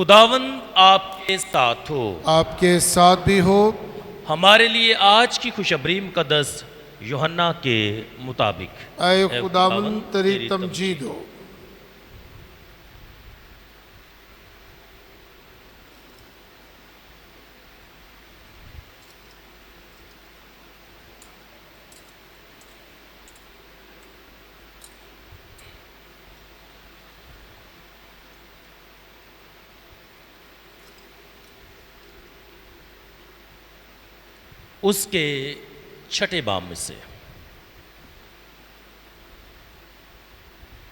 خداوند آپ کے ساتھ ہو، آپ کے ساتھ بھی ہو۔ ہمارے لیے آج کی خوشخبری مقدس یوحنا کے مطابق۔ اے اے خداوند تیری تمجید ہو۔ اس کے چھٹے باب میں سے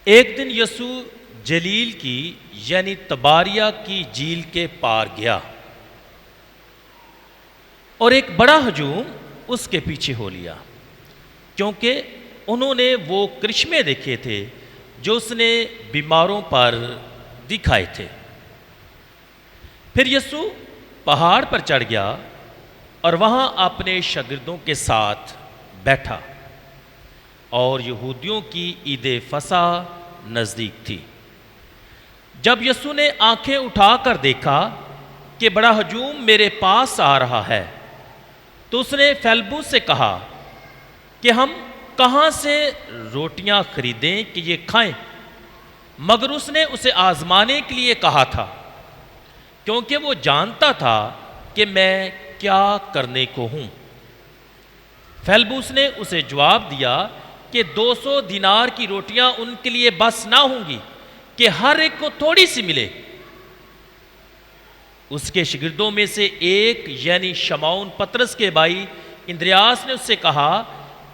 ایک دن یسوع جلیل کی یعنی تباریہ کی جھیل کے پار گیا اور ایک بڑا ہجوم اس کے پیچھے ہو لیا، کیونکہ انہوں نے وہ کرشمے دیکھے تھے جو اس نے بیماروں پر دکھائے تھے۔ پھر یسوع پہاڑ پر چڑھ گیا اور وہاں اپنے شاگردوں کے ساتھ بیٹھا، اور یہودیوں کی عید فصح نزدیک تھی۔ جب یسوع نے آنکھیں اٹھا کر دیکھا کہ بڑا ہجوم میرے پاس آ رہا ہے، تو اس نے فیلبوس سے کہا کہ ہم کہاں سے روٹیاں خریدیں کہ یہ کھائیں؟ مگر اس نے اسے آزمانے کے لیے کہا تھا، کیونکہ وہ جانتا تھا کہ میں کیا کرنے کو ہوں۔ فیلبوس نے اسے جواب دیا کہ 200 دینار کی روٹیاں ان کے لیے بس نہ ہوں گی کہ ہر ایک کو تھوڑی سی ملے۔ اس کے شاگردوں میں سے ایک یعنی شمعون پطرس کے بھائی اندریاس نے اس سے کہا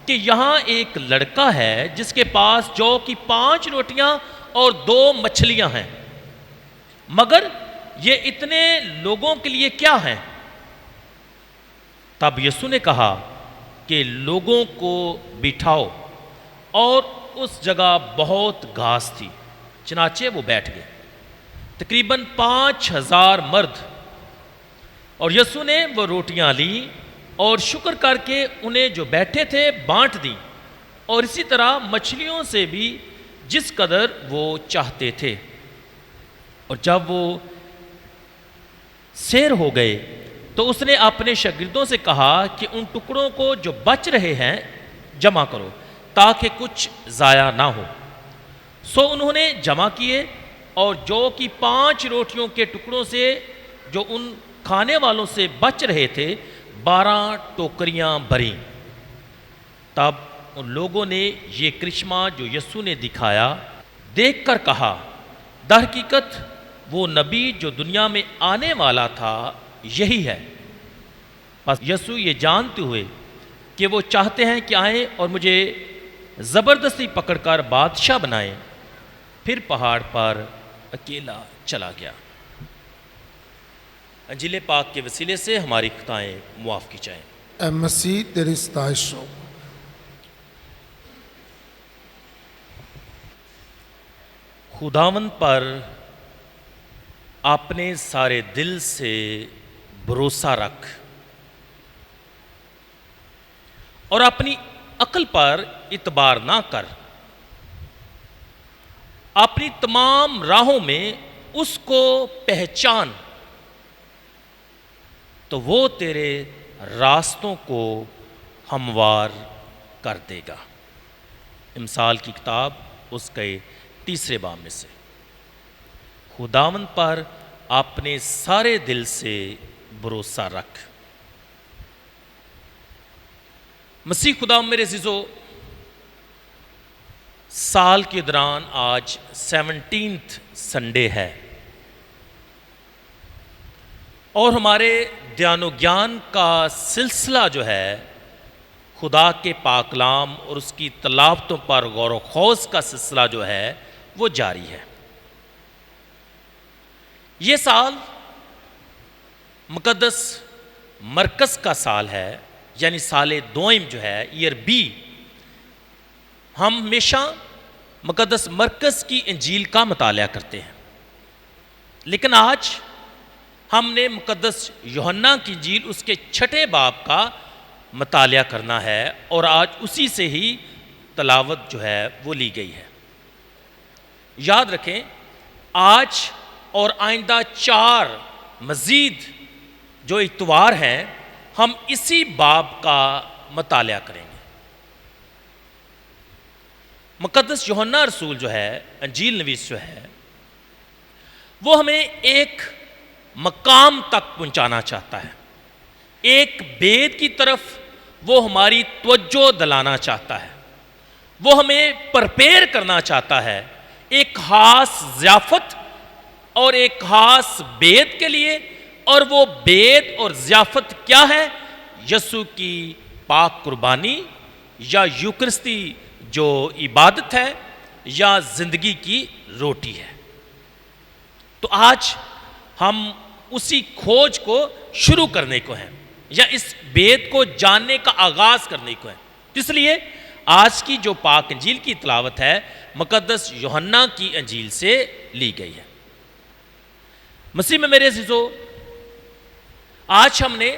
کہ یہاں ایک لڑکا ہے جس کے پاس جو کی 5 روٹیاں اور 2 مچھلیاں ہیں، مگر یہ اتنے لوگوں کے لیے کیا ہیں؟ تب یسوع نے کہا کہ لوگوں کو بٹھاؤ، اور اس جگہ بہت گھاس تھی، چنانچہ وہ بیٹھ گئے، تقریباً 5000 مرد۔ اور یسوع نے وہ روٹیاں لیں اور شکر کر کے انہیں جو بیٹھے تھے بانٹ دیں، اور اسی طرح مچھلیوں سے بھی جس قدر وہ چاہتے تھے۔ اور جب وہ سیر ہو گئے تو اس نے اپنے شاگردوں سے کہا کہ ان ٹکڑوں کو جو بچ رہے ہیں جمع کرو تاکہ کچھ ضائع نہ ہو۔ سو انہوں نے جمع کیے، اور جو کہ 5 روٹیوں کے ٹکڑوں سے جو ان کھانے والوں سے بچ رہے تھے 12 ٹوکریاں بھریں۔ تب ان لوگوں نے یہ کرشمہ جو یسوع نے دکھایا دیکھ کر کہا، در حقیقت وہ نبی جو دنیا میں آنے والا تھا یہی ہے۔ پس یسوع یہ جانتے ہوئے کہ وہ چاہتے ہیں کہ آئیں اور مجھے زبردستی پکڑ کر بادشاہ بنائیں، پھر پہاڑ پر اکیلا چلا گیا۔ انجیل پاک کے وسیلے سے ہماری خطائیں معاف کی جائیں۔ اے مسیح تیری ستائش ہو۔ خداوند پر اپنے سارے دل سے بھروسہ رکھ اور اپنی عقل پر اعتبار نہ کر، اپنی تمام راہوں میں اس کو پہچان تو وہ تیرے راستوں کو ہموار کر دے گا۔ امثال کی کتاب اس کے 3 باب میں سے۔ خداوند پر اپنے سارے دل سے بھروسہ رکھ۔ مسیح خدا میرے عزیزو، سال کے دوران آج 17 سنڈے ہے، اور ہمارے دھیان و گیان کا سلسلہ جو ہے خدا کے پاک کلام اور اس کی تلاوتوں پر غور و خوض کا سلسلہ جو ہے وہ جاری ہے۔ یہ سال مقدس مرکز کا سال ہے، یعنی سال دوئم جو ہے ایئر بی۔ ہم ہمیشہ مقدس مرکز کی انجیل کا مطالعہ کرتے ہیں، لیکن آج ہم نے مقدس یوحنا کی انجیل اس کے 6 باب کا مطالعہ کرنا ہے، اور آج اسی سے ہی تلاوت جو ہے وہ لی گئی ہے۔ یاد رکھیں، آج اور آئندہ 4 مزید جو اتوار ہیں ہم اسی باب کا مطالعہ کریں گے۔ مقدس یوحنا رسول جو ہے، انجیل نویس جو ہے، وہ ہمیں ایک مقام تک پہنچانا چاہتا ہے، ایک بید کی طرف وہ ہماری توجہ دلانا چاہتا ہے، وہ ہمیں پرپیئر کرنا چاہتا ہے ایک خاص ضیافت اور ایک خاص بید کے لیے۔ اور وہ بید اور ضیافت کیا ہے؟ یسوع کی پاک قربانی یا یوکرستی جو عبادت ہے یا زندگی کی روٹی ہے۔ تو آج ہم اسی کھوج کو شروع کرنے کو ہیں یا اس بید کو جاننے کا آغاز کرنے کو ہیں۔ اس لیے آج کی جو پاک انجیل کی تلاوت ہے مقدس یوحنا کی انجیل سے لی گئی ہے۔ مسیح میں میرے عزیزو، آج ہم نے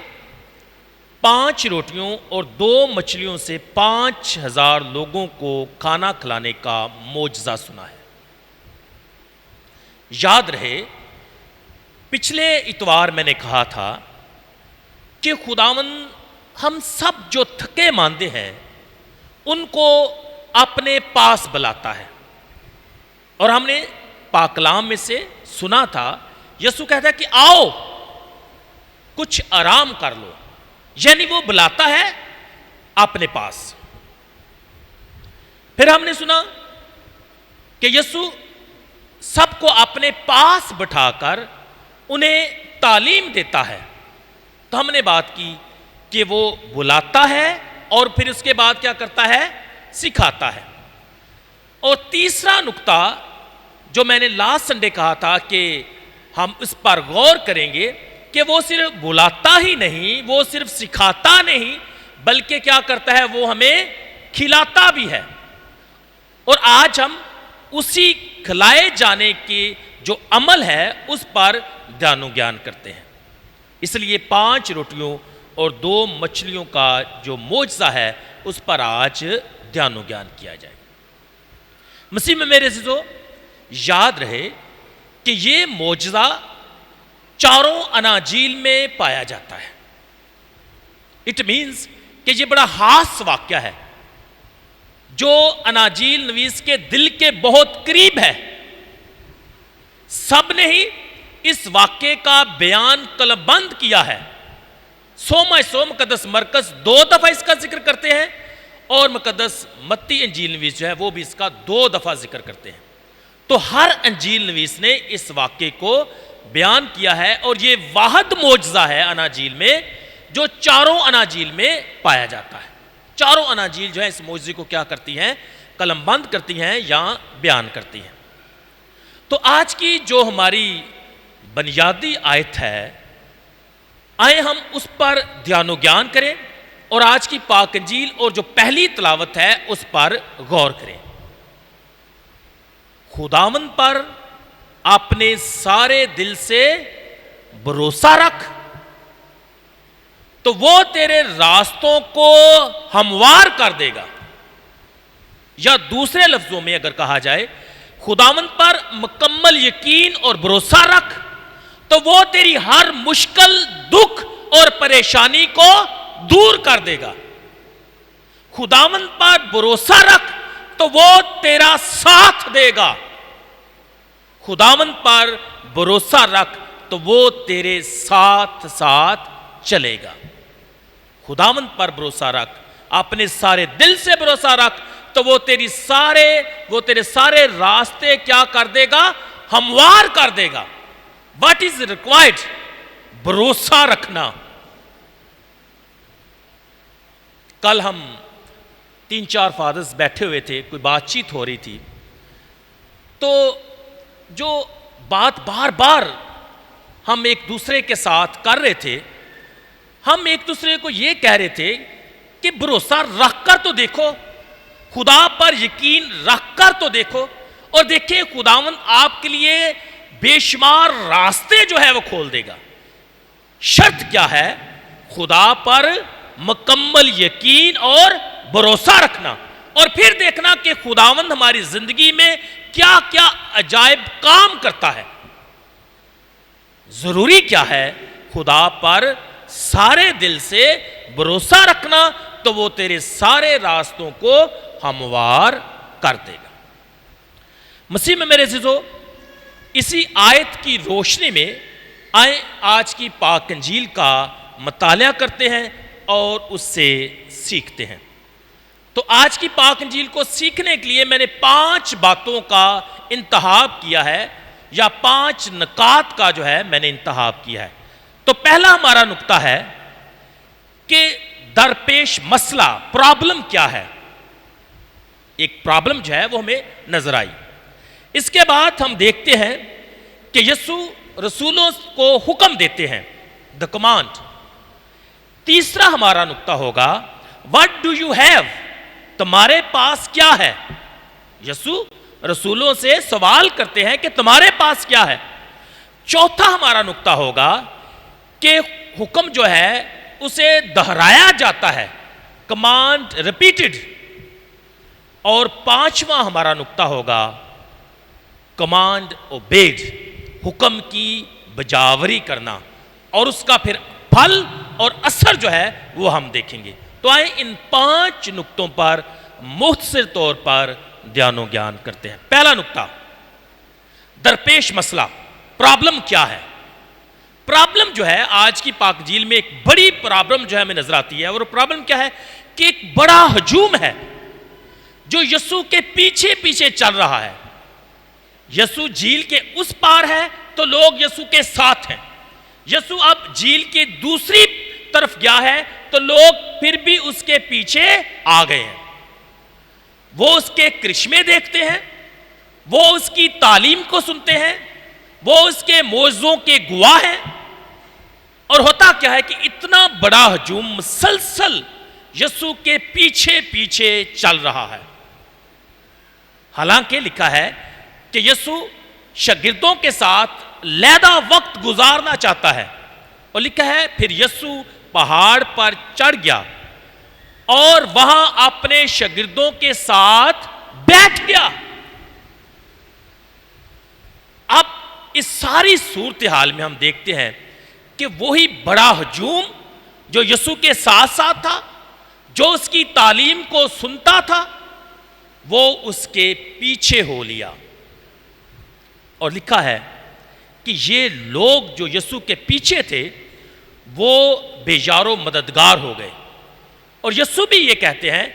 5 روٹیوں اور 2 مچھلیوں سے 5000 لوگوں کو کھانا کھلانے کا معجزہ سنا ہے۔ یاد رہے پچھلے اتوار میں نے کہا تھا کہ خداوند ہم سب جو تھکے ماندے ہیں ان کو اپنے پاس بلاتا ہے، اور ہم نے پاک کلام میں سے سنا تھا یسوع کہتا ہے کہ آؤ کچھ آرام کر لو، یعنی وہ بلاتا ہے اپنے پاس۔ پھر ہم نے سنا کہ یسوع سب کو اپنے پاس بٹھا کر انہیں تعلیم دیتا ہے۔ تو ہم نے بات کی کہ وہ بلاتا ہے اور پھر اس کے بعد کیا کرتا ہے؟ سکھاتا ہے۔ اور تیسرا نقطہ جو میں نے لاسٹ سنڈے کہا تھا کہ ہم اس پر غور کریں گے کہ وہ صرف بلاتا ہی نہیں، وہ صرف سکھاتا نہیں، بلکہ کیا کرتا ہے؟ وہ ہمیں کھلاتا بھی ہے۔ اور آج ہم اسی کھلائے جانے کی جو عمل ہے اس پر دھیان و گیان کرتے ہیں۔ اس لیے 5 روٹیوں اور 2 مچھلیوں کا جو معجزہ ہے اس پر آج دھیان و گیان کیا جائے۔ مسیح میں میرے عزیزو، یاد رہے کہ یہ معجزہ 4 اناجیل میں پایا جاتا ہے۔ اٹ مینز کہ یہ بڑا خاص واقعہ ہے جو اناجیل نویس کے دل کے بہت قریب ہے۔ سب نے ہی اس واقعے کا بیان قلم بند کیا ہے۔ سو مقدس مرکز 2 دفعہ اس کا ذکر کرتے ہیں، اور مقدس متی انجیل نویس جو ہے وہ بھی اس کا 2 دفعہ ذکر کرتے ہیں۔ تو ہر انجیل نویس نے اس واقعے کو بیان کیا ہے، اور یہ واحد معجزہ ہے اناجیل میں جو 4 اناجیل میں پایا جاتا ہے۔ 4 اناجیل جو ہے اس معجزے کو کیا کرتی ہیں؟ قلم بند کرتی ہیں یا بیان کرتی ہیں۔ تو آج کی جو ہماری بنیادی آیت ہے، آئے ہم اس پر دھیان و گیان کریں اور آج کی پاک انجیل اور جو پہلی تلاوت ہے اس پر غور کریں۔ خداوند پر اپنے سارے دل سے بھروسہ رکھ تو وہ تیرے راستوں کو ہموار کر دے گا۔ یا دوسرے لفظوں میں اگر کہا جائے، خداوند پر مکمل یقین اور بھروسہ رکھ تو وہ تیری ہر مشکل، دکھ اور پریشانی کو دور کر دے گا۔ خداوند پر بھروسہ رکھ تو وہ تیرا ساتھ دے گا۔ خداوند پر بھروسہ رکھ تو وہ تیرے ساتھ ساتھ چلے گا۔ خداوند پر بھروسہ رکھ، اپنے سارے دل سے بھروسہ رکھ تو وہ تیرے سارے راستے کیا کر دے گا؟ ہموار کر دے گا۔ What is required? بھروسہ رکھنا۔ کل ہم 3-4 فادرز بیٹھے ہوئے تھے، کوئی بات چیت ہو رہی تھی، تو جو بات بار بار ہم ایک دوسرے کے ساتھ کر رہے تھے، ہم ایک دوسرے کو یہ کہہ رہے تھے کہ بھروسہ رکھ کر تو دیکھو، خدا پر یقین رکھ کر تو دیکھو، اور دیکھیں خداوند آپ کے لیے بے شمار راستے جو ہے وہ کھول دے گا۔ شرط کیا ہے؟ خدا پر مکمل یقین اور بھروسہ رکھنا، اور پھر دیکھنا کہ خداوند ہماری زندگی میں کیا کیا عجائب کام کرتا ہے۔ ضروری کیا ہے؟ خدا پر سارے دل سے بھروسہ رکھنا، تو وہ تیرے سارے راستوں کو ہموار کر دے گا۔ مسیح میں میرے عزیزو، اسی آیت کی روشنی میں آئیں آج کی پاک انجیل کا مطالعہ کرتے ہیں اور اس سے سیکھتے ہیں۔ تو آج کی پاک انجیل کو سیکھنے کے لیے میں نے 5 باتوں کا انتخاب کیا ہے، یا 5 نکات کا جو ہے میں نے انتخاب کیا ہے۔ تو پہلا ہمارا نقطہ ہے کہ درپیش مسئلہ، پرابلم کیا ہے۔ ایک پرابلم جو ہے وہ ہمیں نظر آئی۔ اس کے بعد ہم دیکھتے ہیں کہ یسوع رسولوں کو حکم دیتے ہیں، دا کمانڈ۔ تیسرا ہمارا نقطہ ہوگا واٹ ڈو یو ہیو، تمہارے پاس کیا ہے۔ یسوع رسولوں سے سوال کرتے ہیں کہ تمہارے پاس کیا ہے۔ چوتھا ہمارا نقطہ ہوگا کہ حکم جو ہے اسے دہرایا جاتا ہے، کمانڈ ریپیٹڈ۔ اور 5واں ہمارا نقطہ ہوگا کمانڈ اوبیڈ، حکم کی بجاوری کرنا، اور اس کا پھر پھل اور اثر جو ہے وہ ہم دیکھیں گے۔ تو آئیں ان 5 نقطوں پر مختصر طور پر دھیان و گیان کرتے ہیں۔ پہلا نقطہ، درپیش مسئلہ، پرابلم کیا ہے۔ پرابلم جو ہے آج کی پاک انجیل میں ایک بڑی پرابلم جو ہے ہمیں نظر آتی ہے، اور پرابلم کیا ہے کہ ایک بڑا ہجوم ہے جو یسوع کے پیچھے پیچھے چل رہا ہے۔ یسوع جھیل کے اس پار ہے تو لوگ یسوع کے ساتھ ہیں۔ یسوع اب جھیل کی دوسری طرف گیا ہے تو لوگ پھر بھی اس کے پیچھے آ گئے ہیں۔ وہ اس کے کرشمے دیکھتے ہیں، وہ اس کی تعلیم کو سنتے ہیں، وہ اس کے معجزوں کے گواہ ہیں۔ اور ہوتا کیا ہے کہ اتنا بڑا ہجوم مسلسل یسوع کے پیچھے پیچھے چل رہا ہے۔ حالانکہ لکھا ہے کہ یسوع شاگردوں کے ساتھ لیدہ وقت گزارنا چاہتا ہے، اور لکھا ہے پھر یسوع پہاڑ پر چڑھ گیا اور وہاں اپنے شاگردوں کے ساتھ بیٹھ گیا۔ اب اس ساری صورتحال میں ہم دیکھتے ہیں کہ وہی بڑا ہجوم جو یسوع کے ساتھ ساتھ تھا، جو اس کی تعلیم کو سنتا تھا، وہ اس کے پیچھے ہو لیا۔ اور لکھا ہے کہ یہ لوگ جو یسوع کے پیچھے تھے وہ بے یار و مددگار ہو گئے۔ اور یسوع بھی یہ کہتے ہیں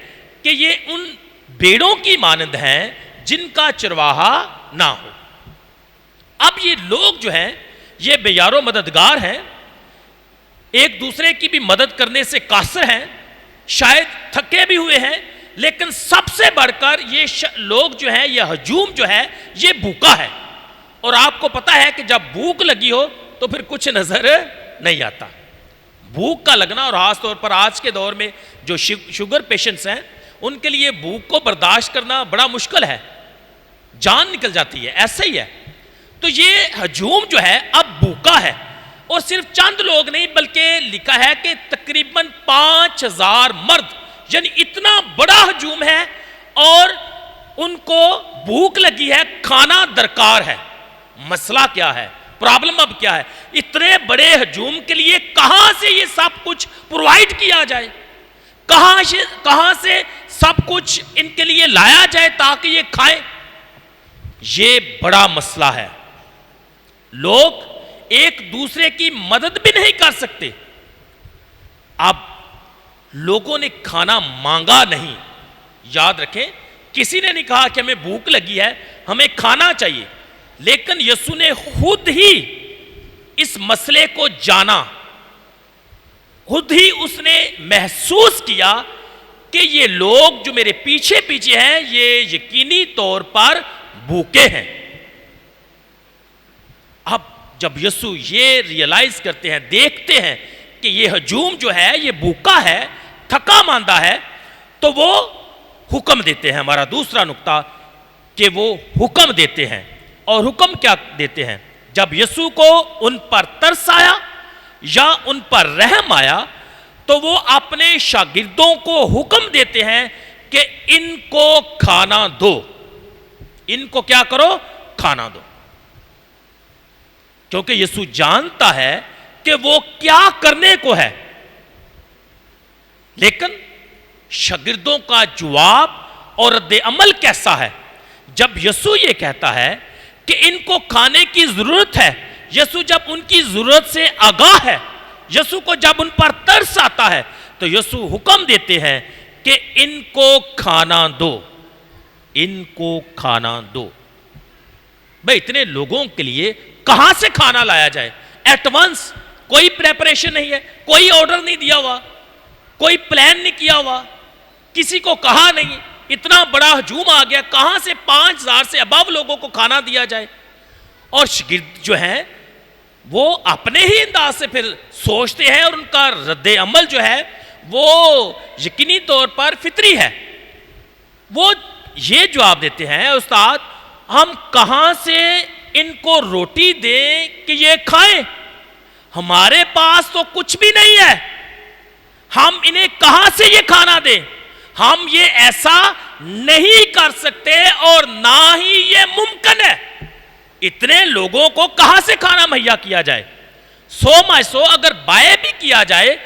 کہ یہ ان بھیڑوں کی مانند ہیں جن کا چرواہا نہ ہو۔ اب یہ لوگ جو ہیں یہ بے یار و مددگار ہیں، ایک دوسرے کی بھی مدد کرنے سے قاصر ہیں، شاید تھکے بھی ہوئے ہیں، لیکن سب سے بڑھ کر یہ لوگ جو ہیں، یہ ہجوم جو ہے یہ بھوکا ہے۔ اور آپ کو پتا ہے کہ جب بھوک لگی ہو تو پھر کچھ نظر نہیں آتا۔ بھوک کا لگنا، اور خاص طور پر آج کے دور میں جو شوگر پیشنٹس ہیں ان کے لیے بھوک کو برداشت کرنا بڑا مشکل ہے، جان نکل جاتی ہے، ایسا ہی ہے۔ تو یہ ہجوم جو ہے اب بھوکا ہے، اور صرف چند لوگ نہیں بلکہ لکھا ہے کہ تقریباً 5000 مرد، یعنی اتنا بڑا ہجوم ہے اور ان کو بھوک لگی ہے، کھانا درکار ہے۔ مسئلہ کیا ہے؟ پرابلم اب کیا ہے؟ اتنے بڑے ہجوم کے لیے کہاں سے یہ سب کچھ پرووائڈ کیا جائے، کہاں سے سب کچھ ان کے لیے لایا جائے تاکہ یہ کھائیں؟ یہ بڑا مسئلہ ہے۔ لوگ ایک دوسرے کی مدد بھی نہیں کر سکتے۔ اب لوگوں نے کھانا مانگا نہیں، یاد رکھیں کسی نے نہیں کہا کہ ہمیں بھوک لگی ہے ہمیں کھانا چاہیے، لیکن یسوع نے خود ہی اس مسئلے کو جانا، خود ہی اس نے محسوس کیا کہ یہ لوگ جو میرے پیچھے پیچھے ہیں یہ یقینی طور پر بھوکے ہیں۔ اب جب یسوع یہ ریئلائز کرتے ہیں، دیکھتے ہیں کہ یہ ہجوم جو ہے یہ بھوکا ہے، تھکا ماندہ ہے، تو وہ حکم دیتے ہیں۔ ہمارا دوسرا نقطہ کہ وہ حکم دیتے ہیں۔ اور حکم کیا دیتے ہیں؟ جب یسوع کو ان پر ترس آیا یا ان پر رحم آیا تو وہ اپنے شاگردوں کو حکم دیتے ہیں کہ ان کو کھانا دو۔ ان کو کیا کرو؟ کھانا دو۔ کیونکہ یسوع جانتا ہے کہ وہ کیا کرنے کو ہے. لیکن شاگردوں کا جواب اور رد عمل کیسا ہے؟ جب یسوع یہ کہتا ہے کہ ان کو کھانے کی ضرورت ہے، یسوع جب ان کی ضرورت سے آگاہ ہے، یسوع کو جب ان پر ترس آتا ہے، تو یسوع حکم دیتے ہیں کہ ان کو کھانا دو، ان کو کھانا دو. بھئی اتنے لوگوں کے لیے کہاں سے کھانا لایا جائے؟ ایٹ ونس، کوئی پریپریشن نہیں ہے، کوئی آرڈر نہیں دیا ہوا، کوئی پلان نہیں کیا ہوا، کسی کو کہا نہیں. اتنا بڑا ہجوم آ گیا، کہاں سے 5000 سے ابو لوگوں کو کھانا دیا جائے؟ اور شاگرد جو ہیں وہ اپنے ہی انداز سے پھر سوچتے ہیں، اور ان کا رد عمل جو ہے وہ یقینی طور پر فطری ہے. وہ یہ جواب دیتے ہیں، استاد ہم کہاں سے ان کو روٹی دیں کہ یہ کھائیں؟ ہمارے پاس تو کچھ بھی نہیں ہے، ہم انہیں کہاں سے یہ کھانا دیں؟ ہم یہ ایسا نہیں کر سکتے اور نہ ہی یہ ممکن ہے. اتنے لوگوں کو کہاں سے کھانا مہیا کیا جائے؟ 100 اگر بائے بھی کیا جائے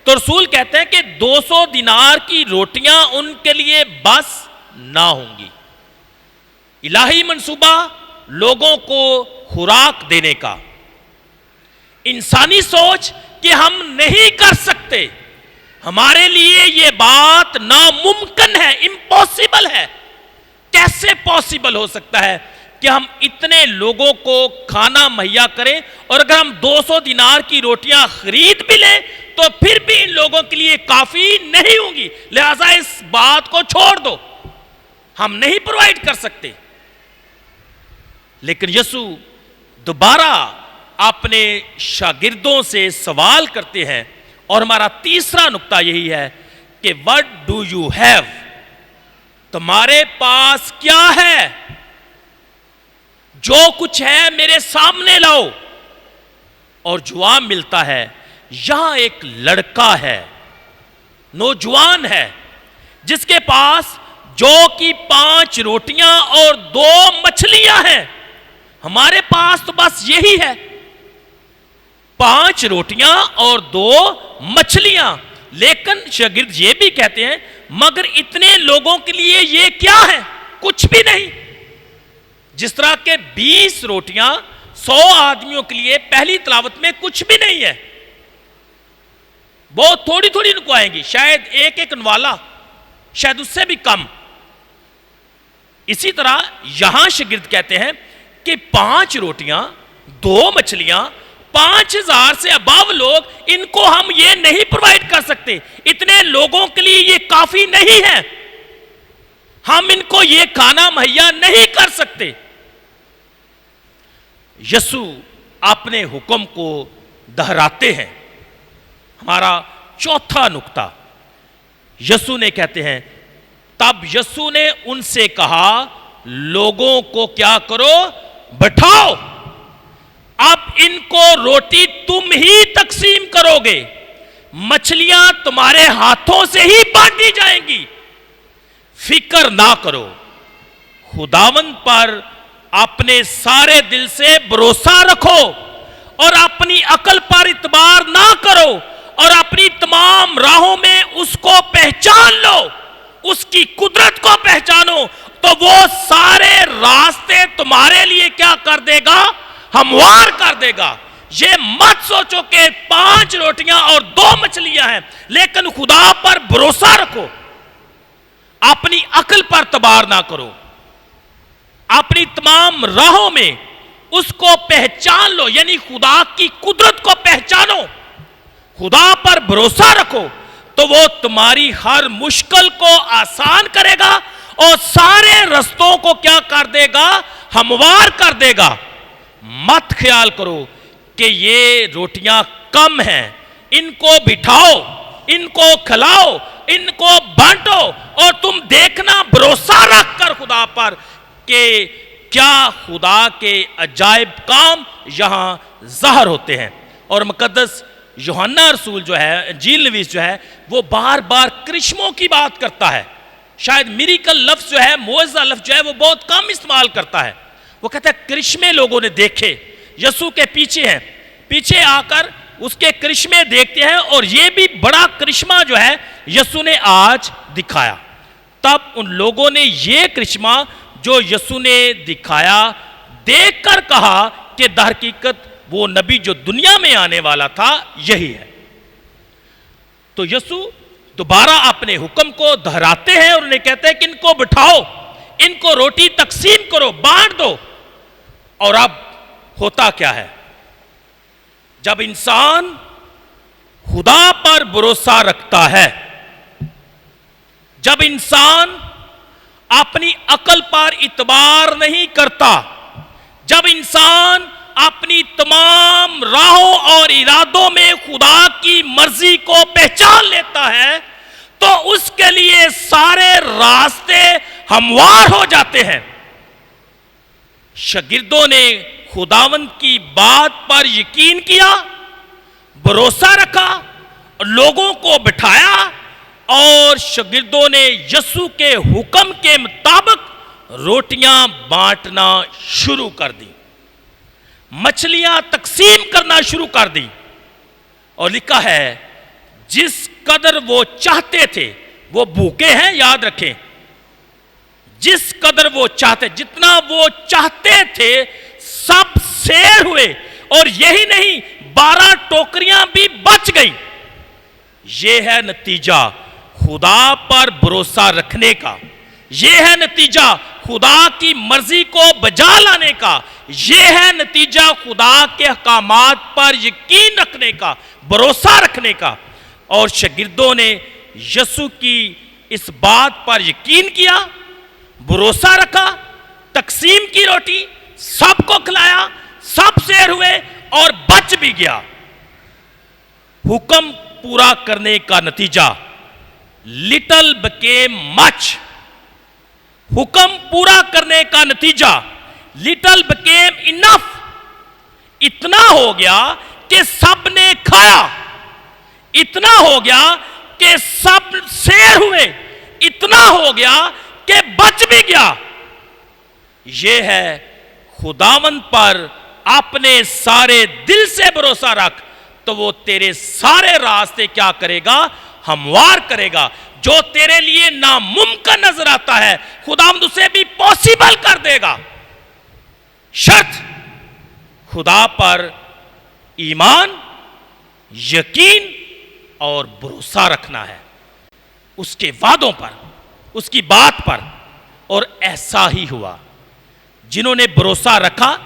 تو رسول کہتے ہیں کہ 200 دینار کی روٹیاں ان کے لیے بس نہ ہوں گی. الہی منصوبہ لوگوں کو خوراک دینے کا، انسانی سوچ کہ ہم نہیں کر سکتے، ہمارے لیے یہ بات ناممکن ہے، امپاسبل ہے. کیسے پاسبل ہو سکتا ہے کہ ہم اتنے لوگوں کو کھانا مہیا کریں؟ اور اگر ہم 200 دینار کی روٹیاں خرید بھی لیں تو پھر بھی ان لوگوں کے لیے کافی نہیں ہوں گی، لہذا اس بات کو چھوڑ دو، ہم نہیں پرووائڈ کر سکتے. لیکن یسوع دوبارہ اپنے شاگردوں سے سوال کرتے ہیں، اور ہمارا تیسرا نقطہ یہی ہے کہ what do you have؟ تمہارے پاس کیا ہے؟ جو کچھ ہے میرے سامنے لاؤ. اور جواب ملتا ہے، یہاں ایک لڑکا ہے، نوجوان ہے، جس کے پاس جو کی 5 روٹیاں اور 2 مچھلیاں ہیں. ہمارے پاس تو بس یہی ہے، 5 روٹیاں اور 2 مچھلیاں. لیکن شاگرد یہ بھی کہتے ہیں مگر اتنے لوگوں کے لیے یہ کیا ہے؟ کچھ بھی نہیں. جس طرح کے 20 روٹیاں 100 آدمیوں کے لیے پہلی تلاوت میں کچھ بھی نہیں ہے، بہت تھوڑی تھوڑی ان کو آئیں گی، شاید ایک نوالا، شاید اس سے بھی کم. اسی طرح یہاں شاگرد کہتے ہیں کہ 5 روٹیاں 2 مچھلیاں 5000 سے ابو لوگ، ان کو ہم یہ نہیں پرووائڈ کر سکتے، اتنے لوگوں کے لیے یہ کافی نہیں ہے، ہم ان کو یہ کھانا مہیا نہیں کر سکتے. یسوع اپنے حکم کو دہراتے ہیں. ہمارا چوتھا نقطہ، یسوع نے کہتے ہیں، تب یسوع نے ان سے کہا لوگوں کو کیا کرو؟ بٹھاؤ. اب ان کو روٹی تم ہی تقسیم کرو گے، مچھلیاں تمہارے ہاتھوں سے ہی بانٹی جائیں گی. فکر نہ کرو، خداوند پر اپنے سارے دل سے بھروسہ رکھو اور اپنی عقل پر اعتبار نہ کرو، اور اپنی تمام راہوں میں اس کو پہچان لو، اس کی قدرت کو پہچانو، تو وہ سارے راستے تمہارے لیے کیا کر دے گا؟ ہموار کر دے گا. یہ مت سوچو کہ 5 روٹیاں اور 2 مچھلیاں ہیں، لیکن خدا پر بھروسہ رکھو، اپنی عقل پر اعتبار نہ کرو، اپنی تمام راہوں میں اس کو پہچان لو، یعنی خدا کی قدرت کو پہچانو، خدا پر بھروسہ رکھو، تو وہ تمہاری ہر مشکل کو آسان کرے گا اور سارے رستوں کو کیا کر دے گا؟ ہموار کر دے گا. مت خیال کرو کہ یہ روٹیاں کم ہیں، ان کو بٹھاؤ، ان کو کھلاؤ، ان کو بانٹو، اور تم دیکھنا بھروسہ رکھ کر خدا پر کہ کیا خدا کے عجائب کام یہاں ظاہر ہوتے ہیں. اور مقدس یوحنا رسول جو ہے، انجیل نویس جو ہے، وہ بار بار کرشموں کی بات کرتا ہے. شاید میریکل لفظ جو ہے، معجزہ لفظ جو ہے، وہ بہت کم استعمال کرتا ہے. وہ کہتا ہے کرشمے لوگوں نے دیکھے، یسوع کے پیچھے ہیں، پیچھے آ کر اس کے کرشمے دیکھتے ہیں، اور یہ بھی بڑا کرشمہ جو ہے یسوع نے آج دکھایا۔ تب ان لوگوں نے یہ کرشمہ جو یسوع نے دکھایا دیکھ کر کہا کہ در حقیقت وہ نبی جو دنیا میں آنے والا تھا یہی ہے۔ تو یسوع دوبارہ اپنے حکم کو دہراتے ہیں اور انہیں کہتے ہیں کہ ان کو بٹھاؤ، ان کو روٹی تقسیم کرو، بانٹ دو۔ اور اب ہوتا کیا ہے؟ جب انسان خدا پر بھروسہ رکھتا ہے، جب انسان اپنی عقل پر اعتبار نہیں کرتا، جب انسان اپنی تمام راہوں اور ارادوں میں خدا کی مرضی کو پہچان لیتا ہے تو اس کے لیے سارے راستے ہموار ہو جاتے ہیں۔ شاگردوں نے خداوند کی بات پر یقین کیا، بھروسہ رکھا، لوگوں کو بٹھایا، اور شاگردوں نے یسوع کے حکم کے مطابق روٹیاں بانٹنا شروع کر دی، مچھلیاں تقسیم کرنا شروع کر دی۔ اور لکھا ہے جس قدر وہ چاہتے تھے، وہ بھوکے ہیں، یاد رکھیں، جس قدر وہ چاہتے، جتنا وہ چاہتے تھے سب سیر ہوئے، اور یہی نہیں 12 ٹوکریاں بھی بچ گئی۔ یہ ہے نتیجہ خدا پر بھروسہ رکھنے کا، یہ ہے نتیجہ خدا کی مرضی کو بجا لانے کا، یہ ہے نتیجہ خدا کے احکامات پر یقین رکھنے کا، بھروسہ رکھنے کا۔ اور شاگردوں نے یسوع کی اس بات پر یقین کیا، بھروسہ رکھا، تقسیم کی روٹی، سب کو کھلایا، سب سیر ہوئے اور بچ بھی گیا۔ حکم پورا کرنے کا نتیجہ لٹل بکیم مچ، حکم پورا کرنے کا نتیجہ لٹل بکیم انف، اتنا ہو گیا کہ سب نے کھایا، اتنا ہو گیا کہ سب سیر ہوئے، اتنا ہو گیا کہ بچ بھی گیا۔ یہ ہے خداوند پر اپنے سارے دل سے بھروسہ رکھ تو وہ تیرے سارے راستے کیا کرے گا؟ ہموار کرے گا۔ جو تیرے لیے ناممکن نظر آتا ہے خداوند اسے بھی پاسیبل کر دے گا۔ شرط خدا پر ایمان، یقین اور بھروسہ رکھنا ہے، اس کے وعدوں پر، اس کی بات پر۔ اور ایسا ہی ہوا، جنہوں نے بھروسہ رکھا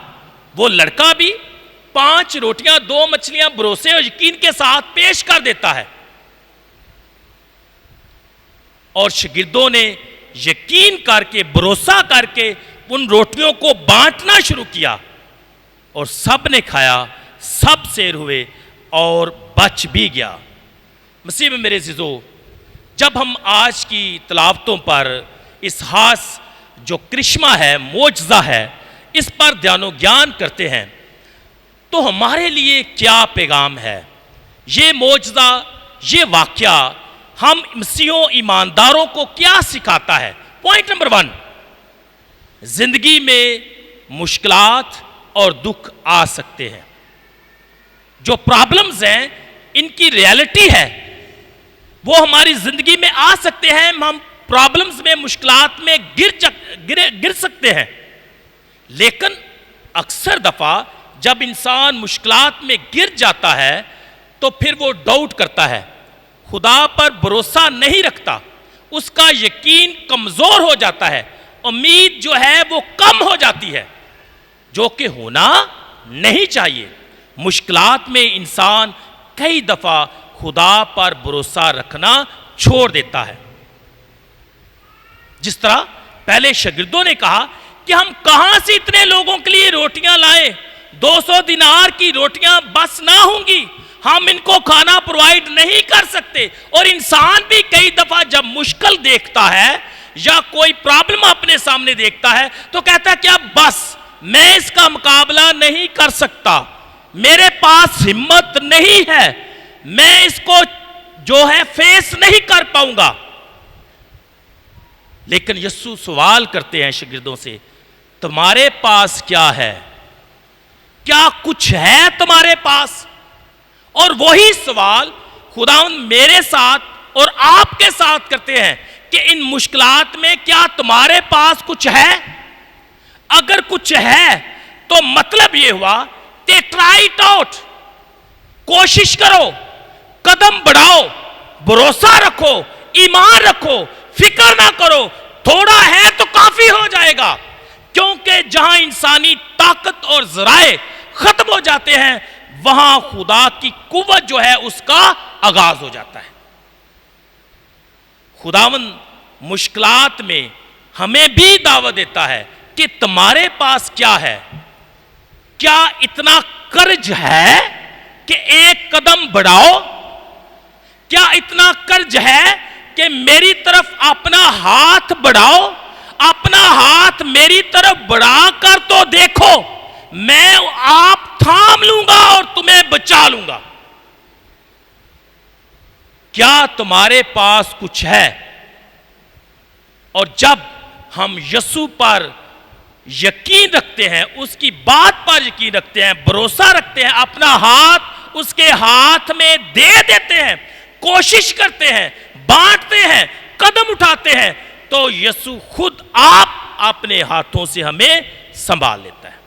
وہ لڑکا بھی 5 روٹیاں 2 مچھلیاں بھروسے اور یقین کے ساتھ پیش کر دیتا ہے، اور شاگردوں نے یقین کر کے، بھروسہ کر کے ان روٹیوں کو بانٹنا شروع کیا، اور سب نے کھایا، سب سیر ہوئے اور بچ بھی گیا۔ مسیح میں میرے عزیزو، جب ہم آج کی تلاوتوں پر اس خاص جو کرشمہ ہے، معجزہ ہے، اس پر دھیان و گیان کرتے ہیں تو ہمارے لیے کیا پیغام ہے؟ یہ معجزہ، یہ واقعہ ہم مسیحیوں ایمانداروں کو کیا سکھاتا ہے؟ پوائنٹ نمبر 1، زندگی میں مشکلات اور دکھ آ سکتے ہیں، جو پرابلمز ہیں ان کی ریالٹی ہے، وہ ہماری زندگی میں آ سکتے ہیں، ہم پرابلمز میں، مشکلات میں گر سکتے ہیں۔ لیکن اکثر دفعہ جب انسان مشکلات میں گر جاتا ہے تو پھر وہ ڈاؤٹ کرتا ہے، خدا پر بھروسہ نہیں رکھتا، اس کا یقین کمزور ہو جاتا ہے، امید جو ہے وہ کم ہو جاتی ہے، جو کہ ہونا نہیں چاہیے۔ مشکلات میں انسان کئی دفعہ خدا پر بھروسہ رکھنا چھوڑ دیتا ہے۔ جس طرح پہلے شاگردوں نے کہا کہ ہم کہاں سے اتنے لوگوں کے لیے روٹیاں لائیں، 200 دینار کی روٹیاں بس نہ ہوں گی، ہم ان کو کھانا پرووائڈ نہیں کر سکتے۔ اور انسان بھی کئی دفعہ جب مشکل دیکھتا ہے یا کوئی پرابلم اپنے سامنے دیکھتا ہے تو کہتا ہے کہ اب بس میں اس کا مقابلہ نہیں کر سکتا، میرے پاس ہمت نہیں ہے، میں اس کو جو ہے فیس نہیں کر پاؤں گا۔ لیکن یسوع سوال کرتے ہیں شاگردوں سے، تمہارے پاس کیا ہے؟ کیا کچھ ہے تمہارے پاس؟ اور وہی سوال خداوند میرے ساتھ اور آپ کے ساتھ کرتے ہیں کہ ان مشکلات میں کیا تمہارے پاس کچھ ہے؟ اگر کچھ ہے تو مطلب یہ ہوا کہ ٹرائی اٹ آؤٹ، کوشش کرو، قدم بڑھاؤ، بھروسہ رکھو، ایمان رکھو، فکر نہ کرو، تھوڑا ہے تو کافی ہو جائے گا، کیونکہ جہاں انسانی طاقت اور ذرائع ختم ہو جاتے ہیں وہاں خدا کی قوت جو ہے اس کا آغاز ہو جاتا ہے۔ خداوند مشکلات میں ہمیں بھی دعوت دیتا ہے کہ تمہارے پاس کیا ہے؟ کیا اتنا قرض ہے کہ ایک قدم بڑھاؤ؟ کیا اتنا قرض ہے کہ میری طرف اپنا ہاتھ بڑھاؤ؟ اپنا ہاتھ میری طرف بڑھا کر تو دیکھو، میں آپ تھام لوں گا اور تمہیں بچا لوں گا۔ کیا تمہارے پاس کچھ ہے؟ اور جب ہم یسوع پر یقین رکھتے ہیں، اس کی بات پر یقین رکھتے ہیں، بھروسہ رکھتے ہیں، اپنا ہاتھ اس کے ہاتھ میں دے دیتے ہیں، کوشش کرتے ہیں، بانٹتے ہیں، قدم اٹھاتے ہیں، تو یسوع خود آپ اپنے ہاتھوں سے ہمیں سنبھال لیتا ہے۔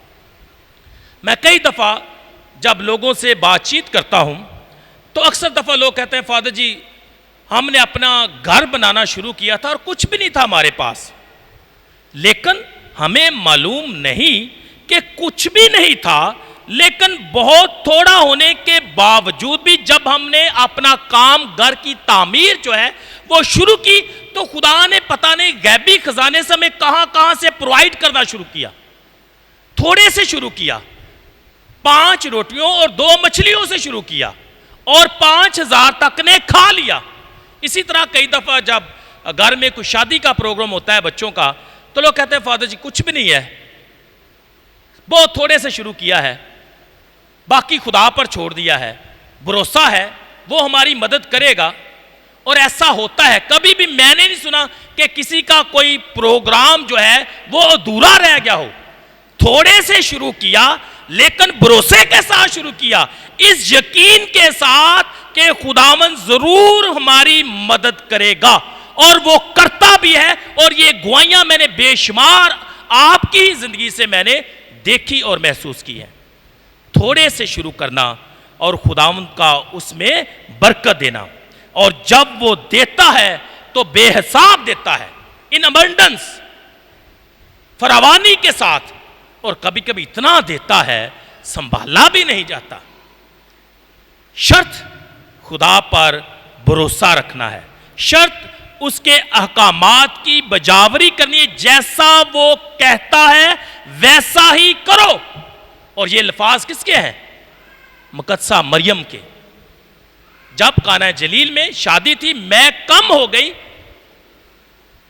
میں کئی دفعہ جب لوگوں سے بات چیت کرتا ہوں تو اکثر دفعہ لوگ کہتے ہیں فادر جی ہم نے اپنا گھر بنانا شروع کیا تھا اور کچھ بھی نہیں تھا ہمارے پاس، لیکن ہمیں معلوم نہیں کہ کچھ بھی نہیں تھا، لیکن بہت تھوڑا ہونے کے باوجود بھی جب ہم نے اپنا کام گھر کی تعمیر جو ہے وہ شروع کی تو خدا نے پتہ نہیں غیبی خزانے سے ہمیں کہاں سے پرووائڈ کرنا شروع کیا۔ تھوڑے سے شروع کیا، 5 روٹیوں اور 2 مچھلیوں سے شروع کیا اور 5000 تک نے کھا لیا۔ اسی طرح کئی دفعہ جب گھر میں کوئی شادی کا پروگرام ہوتا ہے بچوں کا تو لوگ کہتے ہیں فادر جی کچھ بھی نہیں ہے، بہت تھوڑے سے شروع کیا ہے، باقی خدا پر چھوڑ دیا ہے، بھروسہ ہے وہ ہماری مدد کرے گا۔ اور ایسا ہوتا ہے، کبھی بھی میں نے نہیں سنا کہ کسی کا کوئی پروگرام جو ہے وہ ادھورا رہ گیا ہو۔ تھوڑے سے شروع کیا لیکن بھروسے کے ساتھ شروع کیا، اس یقین کے ساتھ کہ خداوند ضرور ہماری مدد کرے گا، اور وہ کرتا بھی ہے۔ اور یہ گواہیاں میں نے بے شمار آپ کی زندگی سے میں نے دیکھی اور محسوس کی ہے۔ تھوڑے سے شروع کرنا اور خداوند کا اس میں برکت دینا، اور جب وہ دیتا ہے تو بے حساب دیتا ہے، ان ابنڈنس، فراوانی کے ساتھ، اور کبھی کبھی اتنا دیتا ہے سنبھالا بھی نہیں جاتا۔ شرط خدا پر بھروسہ رکھنا ہے، شرط اس کے احکامات کی بجاوری کرنی ہے، جیسا وہ کہتا ہے ویسا ہی کرو۔ اور یہ الفاظ کس کے ہیں؟ مقدسہ مریم کے۔ جب قانا جلیل میں شادی تھی، میں کم ہو گئی،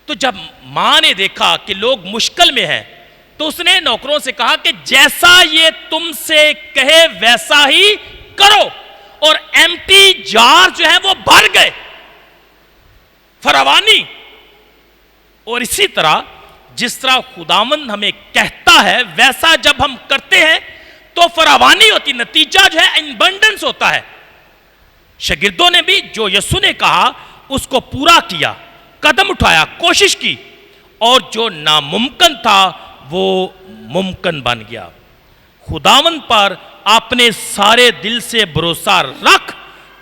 تو جب ماں نے دیکھا کہ لوگ مشکل میں ہیں تو اس نے نوکروں سے کہا کہ جیسا یہ تم سے کہے ویسا ہی کرو، اور ایمٹی جار جو ہے وہ بھر گئے، فراوانی۔ اور اسی طرح جس طرح خداوند ہمیں کہتا ہے ویسا جب ہم کرتے ہیں تو فراوانی ہوتی، نتیجہ جو ہے انبنڈنس ہوتا ہے۔ شاگردوں نے بھی جو یسوع نے کہا اس کو پورا کیا، قدم اٹھایا، کوشش کی، اور جو ناممکن تھا وہ ممکن بن گیا۔ خداوند پر اپنے سارے دل سے بھروسہ رکھ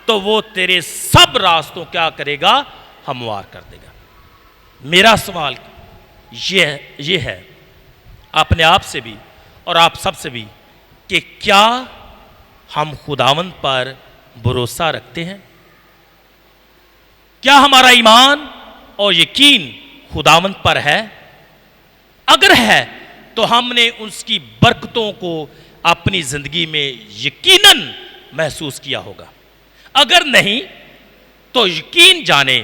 تو وہ تیرے سب راستوں کیا کرے گا؟ ہموار کر دے گا۔ میرا سوال یہ ہے اپنے آپ سے بھی اور آپ سب سے بھی کہ کیا ہم خداوند پر بھروسہ رکھتے ہیں؟ کیا ہمارا ایمان اور یقین خداوند پر ہے؟ اگر ہے تو ہم نے اس کی برکتوں کو اپنی زندگی میں یقیناً محسوس کیا ہوگا۔ اگر نہیں تو یقین جانے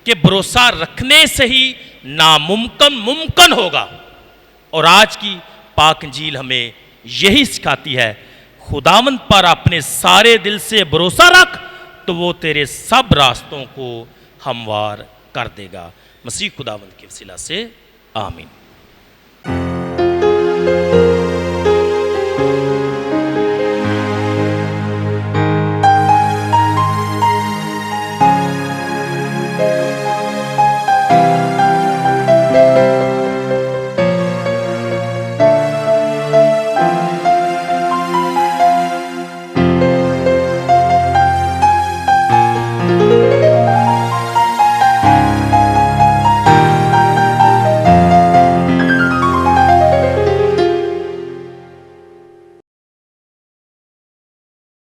کہ بھروسہ رکھنے سے ہی ناممکن ممکن ہوگا۔ اور آج کی پاک انجیل ہمیں یہی سکھاتی ہے، خداوند پر اپنے سارے دل سے بھروسہ رکھ تو وہ تیرے سب راستوں کو ہموار کر دے گا۔ مسیح خداوند کے وسیلہ سے آمین۔